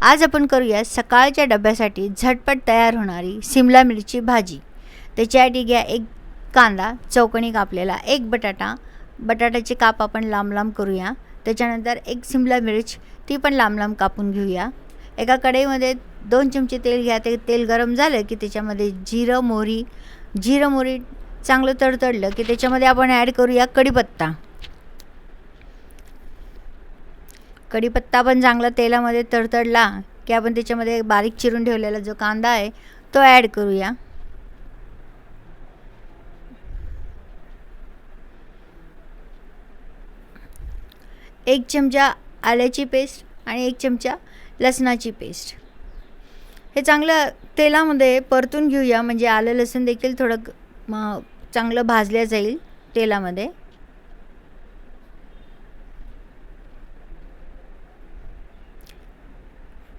आज आपण करूया सकाळच्या डब्यासाठी झटपट तयार होणारी सिमला मिरची भाजी। त्याच्यासाठी घ्या एक कांदा चौकोनी कापलेला, एक बटाट्याचे काप आपण लांब लांब करूया। त्याच्यानंतर एक सिमला मिरच ती पण लांब लांब कापून घेऊया। एका कढईमध्ये 2 चमचे तेल घ्या। ते तेल गरम झालं की त्याच्यामध्ये जिरं मोहरी चांगलं तडतडलं की त्याच्यामध्ये आपण ॲड करूया कढीपत्ता पण चांगला तेलामध्ये तडतडला की आपण त्याच्यामध्ये बारीक चिरून ठेवलेला जो कांदा आहे तो ॲड करूया। एक चमचा आल्याची पेस्ट आणि 1 चमचा लसणाची पेस्ट हे चांगलं तेलामध्ये परतून घेऊया, म्हणजे आलं लसूण देखील थोडं चांगलं भाजलं जाईल तेलामध्ये।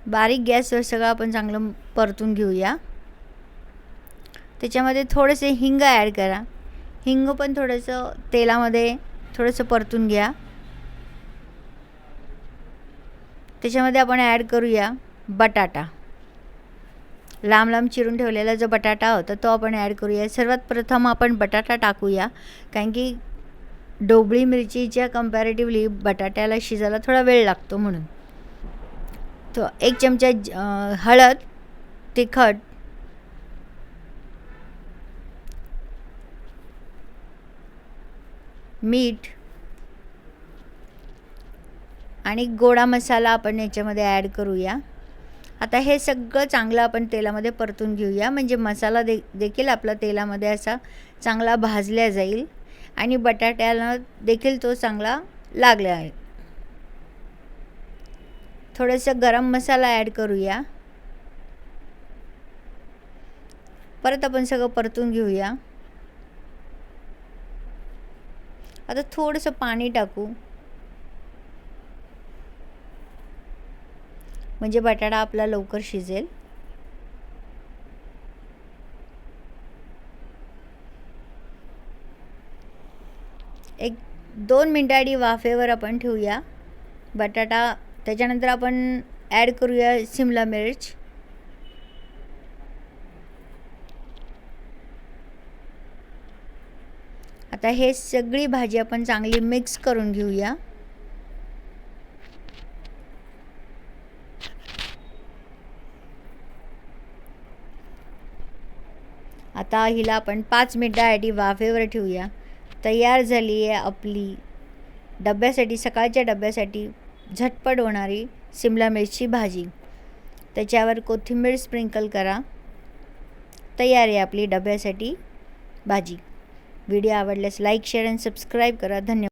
बारीक गॅसवर सगळं आपण चांगलं परतून घेऊया। त्याच्यामध्ये थोडेसे हिंग ॲड करा। हिंग पण थोडंसं तेलामध्ये थोडंसं परतून घ्या। त्याच्यामध्ये आपण ॲड करूया बटाटा, लांब लांब चिरून ठेवलेला जो बटाटा होता तो आपण ॲड करूया। सर्वात प्रथम आपण बटाटा टाकूया, कारण की ढोबळी मिरचीच्या कंपॅरेटिव्हली बटाट्याला शिजायला थोडा वेळ लागतो म्हणून। तो 1 चमचा हळद, तिखट, मीठ आणि गोडा मसाला आपण याच्यामध्ये ॲड करूया। आता हे सगळं चांगलं आपण तेलामध्ये परतून घेऊया, म्हणजे मसाला देखील आपला तेलामध्ये असा चांगला भाजला जाईल आणि बटाट्याला देखील तो चांगला लागला आहे। थोडंसं गरम मसाला ॲड करूया। परत आपण सगळं परतून घेऊया। आता थोडंसं पाणी टाकू, म्हणजे बटाटा आपला लवकर शिजेल। एक 2 मिनिटांनी वाफेवर आपण ठेवूया बटाटा। त्याच्यानंतर आपण ॲड करूया सिमला मिर्च। आता हे सगळी भाजी आपण चांगली मिक्स करून घेऊया। आता हिला आपण 5 मिनिटांसाठी वाफेवर ठेवूया। तयार झाली आहे आपली सकाळच्या डब्यासाठी झटपट होणारी सिमला मिरची भाजी। त्याच्यावर कोथिंबीर स्प्रिंकल करा। तयार आहे आपली डब्यासाठी भाजी। व्हिडिओ आवडल्यास लाईक, शेअर आणि सबस्क्राईब करा। धन्यवाद।